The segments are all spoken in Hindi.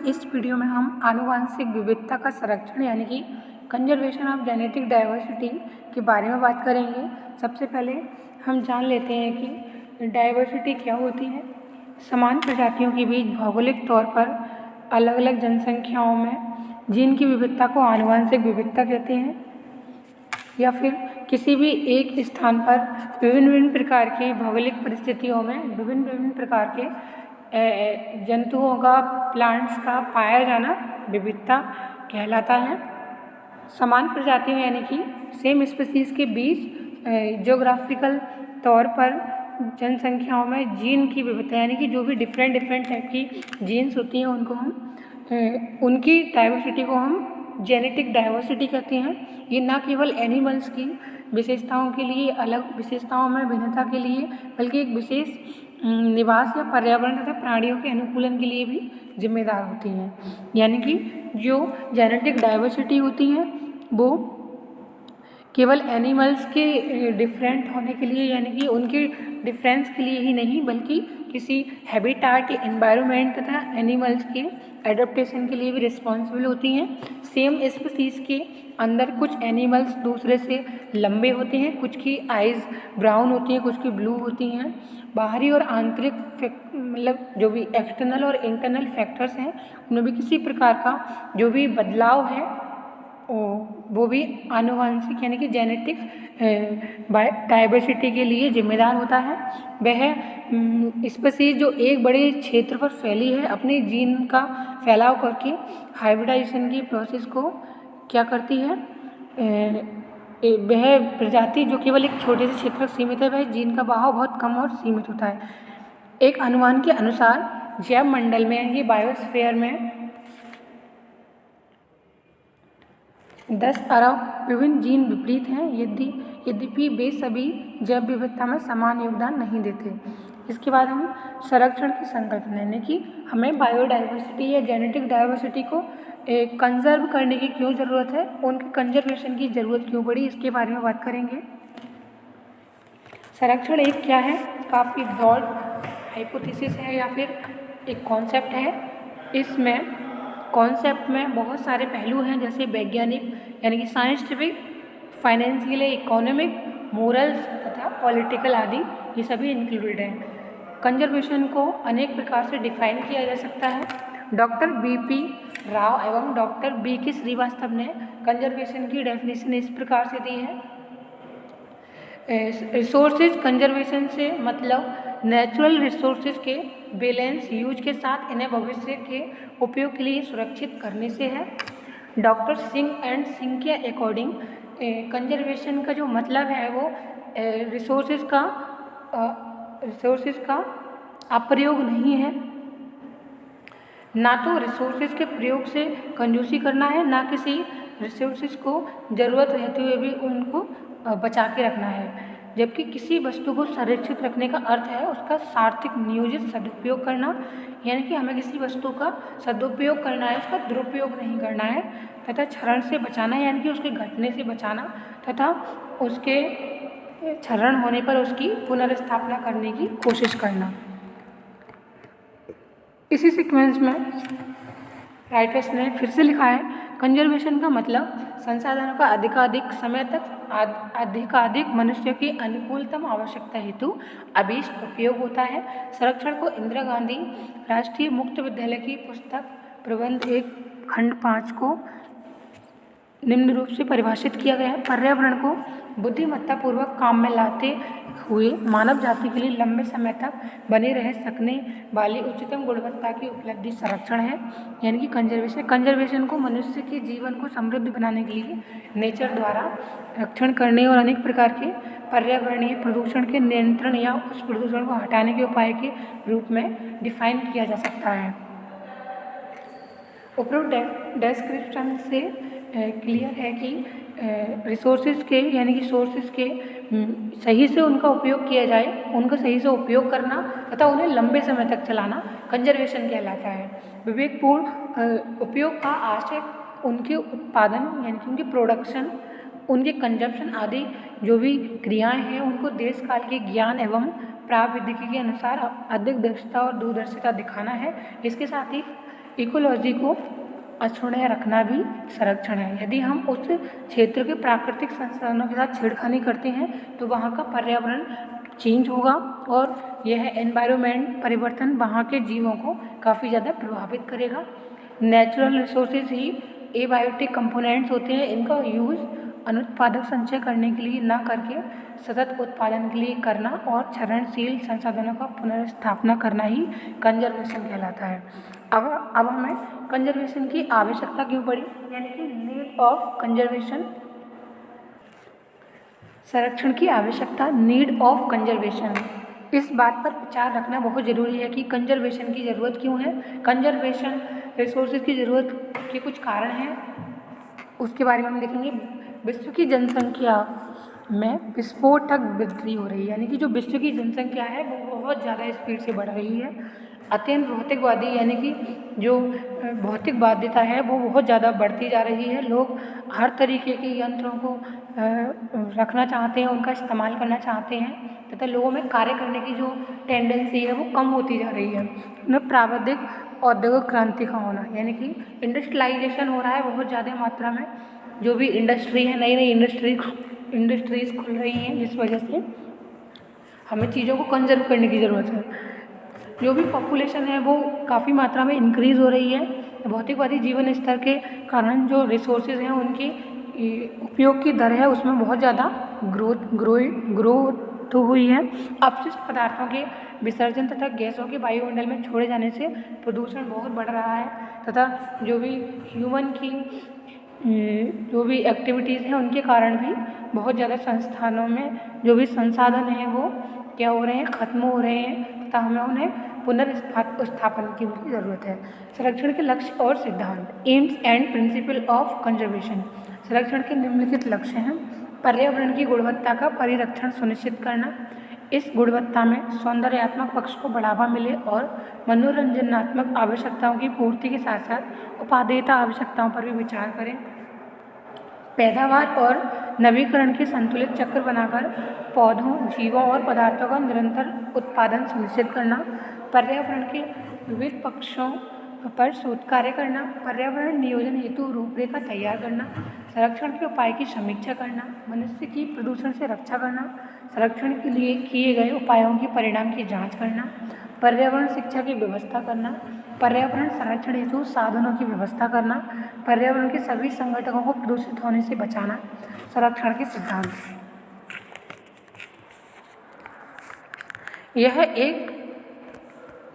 इस वीडियो में हम आनुवांशिक विविधता का संरक्षण यानी कि कंजर्वेशन ऑफ जेनेटिक डाइवर्सिटी के बारे में बात करेंगे। सबसे पहले हम जान लेते हैं कि डाइवर्सिटी क्या होती है। समान प्रजातियों के बीच भौगोलिक तौर पर अलग अलग जनसंख्याओं में जीन की विविधता को आनुवांशिक विविधता कहते हैं। या फिर किसी भी एक स्थान पर विभिन्न विभिन्न प्रकार की भौगोलिक परिस्थितियों में विभिन्न विभिन्न प्रकार के जंतुओं का, प्लांट्स का पाया जाना विविधता कहलाता है। समान प्रजातियों यानी कि सेम स्पीसीज के बीच ज्योग्राफिकल तौर पर जनसंख्याओं में जीन की विविधता यानी कि जो भी डिफरेंट टाइप की जीन्स होती हैं उनको हम उनकी डाइवर्सिटी को हम जेनेटिक डाइवर्सिटी कहते हैं। ये ना केवल एनिमल्स की विशेषताओं के लिए, अलग विशेषताओं में भिन्नता के लिए, बल्कि एक विशेष निवास या पर्यावरण तथा प्राणियों के अनुकूलन के लिए भी जिम्मेदार होती हैं। यानी कि जो जेनेटिक डाइवर्सिटी होती है वो केवल एनिमल्स के डिफरेंट होने के लिए यानी कि उनके डिफरेंस के लिए ही नहीं, बल्कि किसी हैबिटाट या एनवायरनमेंट तथा एनिमल्स के एडेप्टेशन के लिए भी रिस्पॉन्सिबल होती हैं। सेम स्पीसीज के अंदर कुछ एनिमल्स दूसरे से लंबे होते हैं, कुछ की आइज़ ब्राउन होती हैं, कुछ की ब्लू होती हैं। बाहरी और आंतरिक मतलब जो भी एक्सटर्नल और इंटरनल फैक्टर्स हैं उनमें भी किसी प्रकार का जो भी बदलाव है वो भी आनुवांशिक यानी कि जेनेटिक डाइवर्सिटी के लिए जिम्मेदार होता है। वह स्पीसीज जो एक बड़े क्षेत्र पर फैली है अपने जीन का फैलाव करके हाइब्रिडाइजेशन की प्रोसेस को क्या करती है, वह प्रजाति जो केवल एक छोटे से क्षेत्र तक सीमित है वह जीन का बहाव बहुत कम और सीमित होता है। एक अनुमान के अनुसार जैव मंडल में यानी बायोस्फीयर में 10 अरब विभिन्न जीन विपरीत हैं, यद्यपि वे सभी जैव विविधता में समान योगदान नहीं देते। इसके बाद हम संरक्षण की संकल्पना यानी कि हमें बायोडाइवर्सिटी या जेनेटिक डाइवर्सिटी को कंजर्व करने की क्यों ज़रूरत है, उनके कंजर्वेशन की ज़रूरत क्यों पड़ी, इसके बारे में बात करेंगे। संरक्षण एक क्या है, काफ़ी ब्रॉड हाइपोथेसिस है या फिर एक कॉन्सेप्ट है। इसमें कॉन्सेप्ट में बहुत सारे पहलू हैं जैसे वैज्ञानिक यानी कि साइंटिफिक, फाइनेंशियल, इकोनॉमिक, मोरल्स तथा पॉलिटिकल आदि ये सभी इंक्लूडेड हैं। कंजर्वेशन को अनेक प्रकार से डिफाइन किया जा सकता है। Doctor B.P. राव एवं डॉक्टर B.K. श्रीवास्तव ने कंजर्वेशन की डेफिनेशन इस प्रकार से दी है। रिसोर्सेज कंजर्वेशन से मतलब नेचुरल रिसोर्सेज के बैलेंस यूज के साथ इन्हें भविष्य के उपयोग के लिए सुरक्षित करने से है। डॉक्टर सिंह एंड सिंह के अकॉर्डिंग कंजर्वेशन का जो मतलब है वो रिसोर्सेज का अप्रयोग नहीं है, ना तो रिसोर्सेज के प्रयोग से कंजूसी करना है, ना किसी रिसोर्सेज को ज़रूरत रहते हुए भी उनको बचा के रखना है। जबकि किसी वस्तु को संरक्षित रखने का अर्थ है उसका सार्थक नियोजित सदुपयोग करना, यानी कि हमें किसी वस्तु का सदुपयोग करना है, उसका दुरुपयोग नहीं करना है, तथा क्षरण से बचाना यानी कि उसके घटने से बचाना तथा उसके क्षरण होने पर उसकी पुनर्स्थापना करने की कोशिश करना। इसी सीक्वेंस में राइटर्स ने फिर से लिखा है, कंजर्वेशन का मतलब संसाधनों का अधिकाधिक समय तक अधिकाधिक मनुष्य की अनुकूलतम आवश्यकता हेतु अभीष्ट उपयोग होता है। संरक्षण को इंदिरा गांधी राष्ट्रीय मुक्त विद्यालय की पुस्तक प्रबंध 1 खंड 5 को निम्न रूप से परिभाषित किया गया है। पर्यावरण को बुद्धिमत्तापूर्वक काम में लाते हुए मानव जाति के लिए लंबे समय तक बने रह सकने वाली उच्चतम गुणवत्ता की उपलब्धि संरक्षण है, यानी कि कंजर्वेशन को मनुष्य के जीवन को समृद्ध बनाने के लिए नेचर द्वारा रक्षण करने और अनेक प्रकार के पर्यावरणीय प्रदूषण के नियंत्रण या उस प्रदूषण को हटाने के उपाय के रूप में डिफाइन किया जा सकता है। उपरोक्त डिस्क्रिप्शन से क्लियर है कि रिसोर्सेज के यानी कि सोर्सेज के सही से उनका उपयोग किया जाए, उनका सही से उपयोग करना तथा उन्हें लंबे समय तक चलाना कंजर्वेशन कहलाता है। विवेकपूर्ण उपयोग का आशय उनके उत्पादन यानी कि उनकी प्रोडक्शन, उनके कंजप्शन आदि जो भी क्रियाएं हैं उनको देश काल के ज्ञान एवं प्रावैधिकी के अनुसार अधिक दक्षता और दूरदर्शिता दिखाना है। इसके साथ ही इकोलॉजी को अक्षुण्ण रखना भी संरक्षण है। यदि हम उस क्षेत्र के प्राकृतिक संसाधनों के साथ छेड़खानी करते हैं तो वहाँ का पर्यावरण चेंज होगा और यह एनवायरनमेंट परिवर्तन वहाँ के जीवों को काफ़ी ज़्यादा प्रभावित करेगा। नेचुरल रिसोर्सेज ही एबायोटिक कंपोनेंट्स होते हैं, इनका यूज़ अनुत्पादक संचय करने के लिए न करके सतत उत्पादन के लिए करना और क्षरणशील संसाधनों का पुनर्स्थापना करना ही कंजर्वेशन कहलाता है। अब हमें कंजर्वेशन की आवश्यकता क्यों पड़ी, यानी कि नीड ऑफ कंजर्वेशन, संरक्षण की आवश्यकता, नीड ऑफ कंजर्वेशन। इस बात पर विचार रखना बहुत ज़रूरी है कि कंजर्वेशन की ज़रूरत क्यों है। कंजर्वेशन रिसोर्सेज की ज़रूरत के कुछ कारण हैं, उसके बारे में हम देखेंगे। विश्व की जनसंख्या में विस्फोटक वृद्धि हो रही है, यानी कि जो विश्व की जनसंख्या है वो बहुत ज़्यादा स्पीड से बढ़ रही है। अत्यंत भौतिकवादी, यानी कि जो भौतिक बाध्यता है वो बहुत ज़्यादा बढ़ती जा रही है। लोग हर तरीके के यंत्रों को रखना चाहते हैं, उनका इस्तेमाल करना चाहते हैं तथा लोगों में कार्य करने की जो टेंडेंसी है वो कम होती जा रही है। उनमें प्राविधिक औद्योगिक क्रांति का होना, यानी कि इंडस्ट्रियलाइजेशन हो रहा है बहुत ज़्यादा मात्रा में। जो भी इंडस्ट्री है, नई नई इंडस्ट्रीज खुल रही हैं, जिस वजह से हमें चीज़ों को कंजर्व करने की ज़रूरत है। जो भी पॉपुलेशन है वो काफ़ी मात्रा में इंक्रीज़ हो रही है। भौतिकवादी जीवन स्तर के कारण जो रिसोर्सेज हैं उनकी उपयोग की दर है उसमें बहुत ज़्यादा ग्रोथ हुई है। अपशिष्ट पदार्थों के विसर्जन तथा गैसों के वायुमंडल में छोड़े जाने से प्रदूषण बहुत बढ़ रहा है तथा जो भी ह्यूमन की जो भी एक्टिविटीज़ हैं उनके कारण भी बहुत ज़्यादा संस्थानों में जो भी संसाधन हैं वो क्या हो रहे हैं, ख़त्म हो रहे हैं तथा हमें उन्हें पुनर्स्थापन की उनकी ज़रूरत है। संरक्षण के लक्ष्य और सिद्धांत, AIIMS and principle of conservation. संरक्षण के निम्नलिखित लक्ष्य हैं। पर्यावरण की गुणवत्ता का परिरक्षण सुनिश्चित करना, इस गुणवत्ता में सौंदर्यात्मक पक्ष को बढ़ावा मिले और मनोरंजनात्मक आवश्यकताओं की पूर्ति के साथ साथ उपादेयता आवश्यकताओं पर भी विचार करें। पैदावार और नवीकरण के संतुलित चक्र बनाकर पौधों, जीवों और पदार्थों का निरंतर उत्पादन सुनिश्चित करना। पर्यावरण के विविध पक्षों पर शोध कार्य करना। पर्यावरण नियोजन हेतु रूपरेखा तैयार करना। संरक्षण के उपाय की समीक्षा करना। मनुष्य की प्रदूषण से रक्षा करना। संरक्षण के लिए किए गए उपायों के परिणाम की जांच करना। पर्यावरण शिक्षा की व्यवस्था करना। पर्यावरण संरक्षण हेतु साधनों की व्यवस्था करना। पर्यावरण के सभी संगठनों को प्रदूषित होने से बचाना। संरक्षण के सिद्धांत, यह एक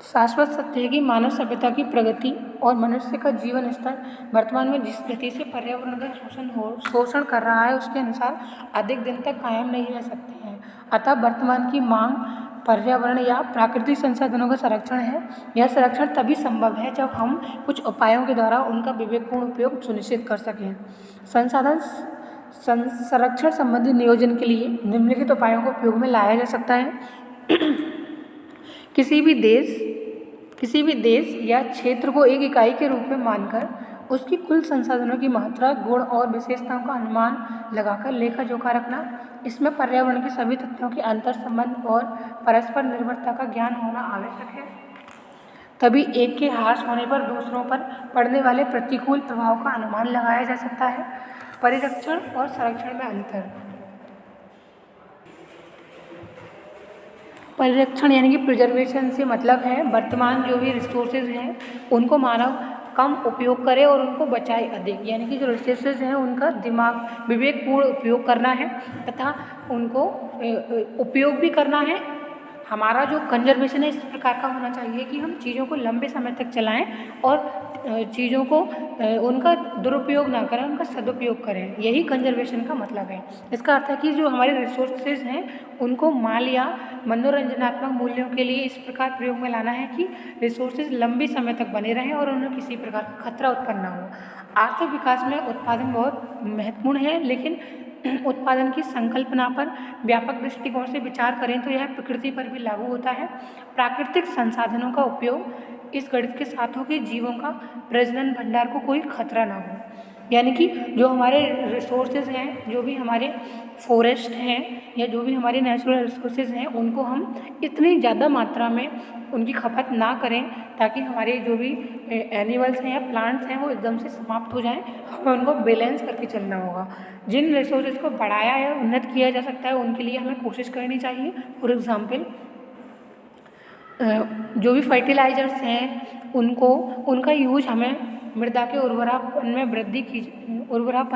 शाश्वत सत्य है कि मानव सभ्यता की प्रगति और मनुष्य का जीवन स्तर वर्तमान में जिस गति से पर्यावरण का शोषण कर रहा है उसके अनुसार अधिक दिन तक कायम नहीं रह सकते हैं। अतः वर्तमान की मांग पर्यावरण या प्राकृतिक संसाधनों का संरक्षण है। यह संरक्षण तभी संभव है जब हम कुछ उपायों के द्वारा उनका विवेकपूर्ण उपयोग सुनिश्चित कर सकें। संसाधन संरक्षण संबंधी नियोजन के लिए निम्नलिखित उपायों को उपयोग में लाया जा सकता है। किसी भी देश या क्षेत्र को एक इकाई के रूप में मानकर उसकी कुल संसाधनों की मात्रा, गुण और विशेषताओं का अनुमान लगाकर लेखा जोखा रखना। इसमें पर्यावरण के सभी तथ्यों के अंतर संबंध और परस्पर निर्भरता का ज्ञान होना आवश्यक है। तभी एक के ह्रास होने पर दूसरों पर पड़ने वाले प्रतिकूल प्रभाव का अनुमान लगाया जा सकता है। परिरक्षण और संरक्षण में अंतर। परिरक्षण यानी कि प्रिजर्वेशन से मतलब है वर्तमान जो भी रिसोर्सेज हैं उनको मानव कम उपयोग करे और उनको बचाए अधिक, यानी कि जो रिसोर्सेज हैं उनका विवेकपूर्ण उपयोग करना है तथा उनको उपयोग भी करना है। हमारा जो कंजर्वेशन है इस प्रकार का होना चाहिए कि हम चीज़ों को लंबे समय तक चलाएं और चीज़ों को उनका दुरुपयोग ना करें, उनका सदुपयोग करें। यही कंजर्वेशन का मतलब है। इसका अर्थ है कि जो हमारे रिसोर्सेज हैं उनको माल या मनोरंजनात्मक मूल्यों के लिए इस प्रकार प्रयोग में लाना है कि रिसोर्सेज लंबे समय तक बने रहें और उन्हें किसी प्रकार का खतरा उत्पन्न ना हो। आर्थिक विकास में उत्पादन बहुत महत्वपूर्ण है, लेकिन उत्पादन की संकल्पना पर व्यापक दृष्टिकोण से विचार करें तो यह प्रकृति पर भी लागू होता है। प्राकृतिक संसाधनों का उपयोग इस गणित के साथ हो कि जीवों का प्रजनन भंडार को कोई खतरा ना हो। यानी कि जो हमारे रिसोर्सेज हैं, जो भी हमारे फॉरेस्ट हैं या जो भी हमारे नेचुरल रिसोर्सेज हैं, उनको हम इतनी ज़्यादा मात्रा में उनकी खपत ना करें ताकि हमारे जो भी एनिमल्स हैं या प्लांट्स हैं वो एकदम से समाप्त हो जाएं। हमें उनको बैलेंस करके चलना होगा। जिन रिसोर्सेज को बढ़ाया या उन्नत किया जा सकता है उनके लिए हमें कोशिश करनी चाहिए। फॉर एग्ज़ाम्पल जो भी फर्टिलाइजर्स हैं उनका यूज हमें मृदा के उर्वरापन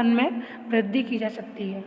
में वृद्धि की जा सकती है।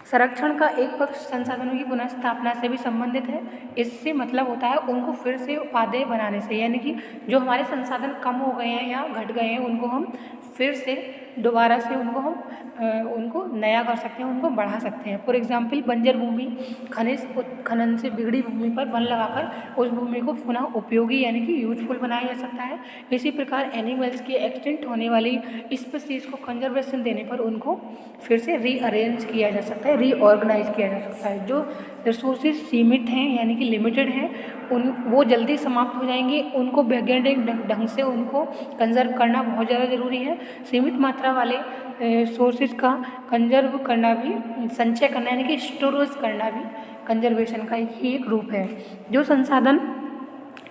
संरक्षण का एक पक्ष संसाधनों की पुनः स्थापना से भी संबंधित है। इससे मतलब होता है उनको फिर से उपादेय बनाने से, यानी कि जो हमारे संसाधन कम हो गए हैं या घट गए हैं उनको हम फिर से दोबारा से उनको नया कर सकते हैं, उनको बढ़ा सकते हैं। फॉर एग्जाम्पल बंजर भूमि खनिज खनन से बिगड़ी भूमि पर वन लगाकर उस भूमि को पुनः उपयोगी यानी कि यूजफुल बनाया जा सकता है। इसी प्रकार एनिमल्स की एक्सटिंक्ट होने वाली स्पीसीज को कंजर्वेशन देने पर उनको फिर से रीअरेंज किया जा सकता है, रीऑर्गेनाइज किया जा सकता है। जो रिसोर्सेज सीमित हैं यानी कि लिमिटेड हैं वो जल्दी समाप्त हो जाएंगे। उनको वैज्ञानिक ढंग से उनको कंजर्व करना बहुत ज़्यादा ज़रूरी है। सीमित मात्रा वाले सोर्सेज का कंजर्व करना भी, संचय करना यानी कि स्टोरेज करना भी कंजर्वेशन का ही एक रूप है। जो संसाधन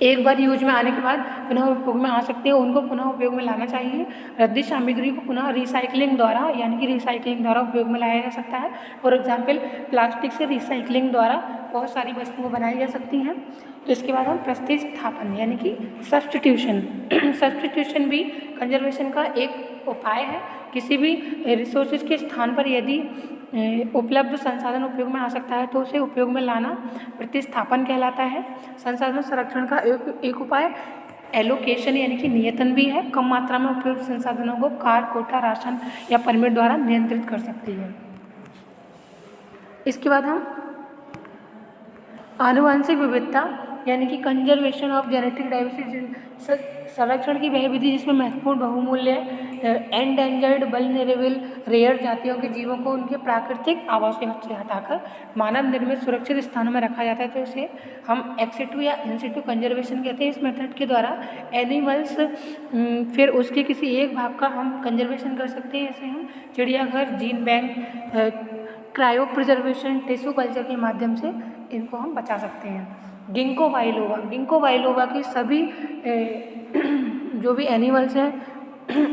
एक बार यूज में आने के बाद पुनः उपयोग में आ सकते हैं उनको पुनः उपयोग में लाना चाहिए। रद्दी सामग्री को पुनः रिसाइकलिंग द्वारा यानी कि रिसाइकलिंग द्वारा उपयोग में लाया जा सकता है। फॉर एग्जाम्पल प्लास्टिक से रिसाइकलिंग द्वारा बहुत सारी वस्तुएं बनाई जा सकती हैं। इसके बाद हम प्रतिस्थापन यानी कि सब्स्टिट्यूशन भी कंजर्वेशन का एक उपाय है। किसी भी रिसोर्सेज के स्थान पर यदि उपलब्ध संसाधन उपयोग में आ सकता है तो उसे उपयोग में लाना प्रतिस्थापन कहलाता है। संसाधन संरक्षण का एक उपाय एलोकेशन यानी कि नियतन भी है। कम मात्रा में उपलब्ध संसाधनों को कार, कोटा, राशन या परमिट द्वारा नियंत्रित कर सकती है। इसके बाद हम आनुवंशिक विविधता यानी कि कंजर्वेशन ऑफ जेनेटिक डाइवर्सिटी, संरक्षण की वह विधि जिसमें महत्वपूर्ण बहुमूल्य एंडेंजर्ड वल्नरेबल रेयर जातियों के जीवों को उनके प्राकृतिक आवासों से हटाकर मानव निर्मित सुरक्षित स्थानों में रखा जाता है, तो इसे हम एक्सिटू या इंसिटू कंजर्वेशन कहते हैं। इस मेथड के द्वारा एनिमल्स फिर उसके किसी एक भाग का हम कंजर्वेशन कर सकते हैं। इसे हम चिड़ियाघर, gene bank, cryo preservation, tissue culture के माध्यम से इनको हम बचा सकते हैं। गिंको बाइलोवा की सभी जो भी एनिमल्स हैं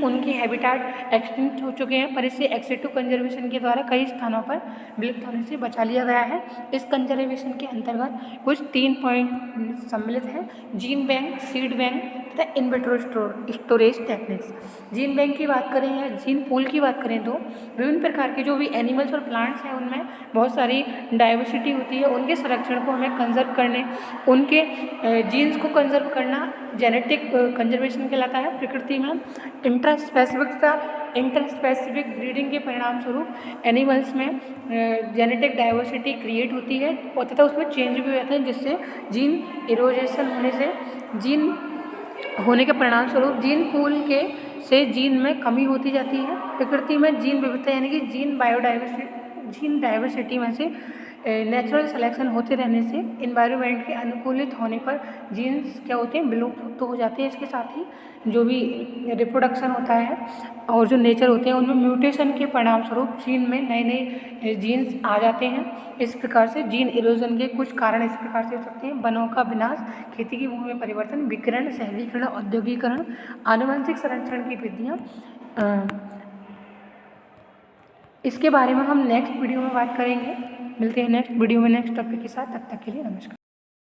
उनकी हैबिटेट एक्सटिंक्ट हो चुके हैं, पर इसे एक्सिटू कंजर्वेशन के द्वारा कई स्थानों पर विलुप्त होने से बचा लिया गया है। इस कंजर्वेशन के अंतर्गत कुछ 3 पॉइंट सम्मिलित हैं: जीन बैंक, सीड बैंक तथा in vitro storage techniques. Gene bank की बात करें या जीन पूल की बात करें तो विभिन्न प्रकार के जो भी एनिमल्स और प्लांट्स हैं उनमें बहुत सारी डाइवर्सिटी होती है। उनके संरक्षण को हमें कंजर्व करने, उनके जीन्स को कंजर्व करना जेनेटिक कंजर्वेशन कहलाता है। प्रकृति में इंटरस्पेसिफिक ब्रीडिंग के परिणाम स्वरूप एनिमल्स में जेनेटिक डाइवर्सिटी क्रिएट होती है और तथा उसमें चेंज भी होते हैं, जिससे जीन इरोजेशन होने के परिणाम स्वरूप जीन पूल से जीन में कमी होती जाती है। प्रकृति में जीन विविधता यानी कि जीन डाइवर्सिटी में से नेचुरल सिलेक्शन होते रहने से इन्वायरमेंट के अनुकूलित होने पर जीन्स क्या होते हैं, विलुप्त तो हो जाते हैं। इसके साथ ही जो भी रिप्रोडक्शन होता है और जो नेचर होते हैं उनमें म्यूटेशन के परिणाम स्वरूप जीन में नए नए जीन्स आ जाते हैं। इस प्रकार से जीन इरोजन के कुछ कारण इस प्रकार से हो सकते हैं: वनों का विनाश, खेती की भूमि में परिवर्तन, विकिरण, शहरीकरण, औद्योगिकरण, आनुवंशिक संरक्षण की विधियाँ। इसके बारे में हम नेक्स्ट वीडियो में बात करेंगे। मिलते हैं नेक्स्ट वीडियो में नेक्स्ट टॉपिक के साथ। तब तक के लिए नमस्कार।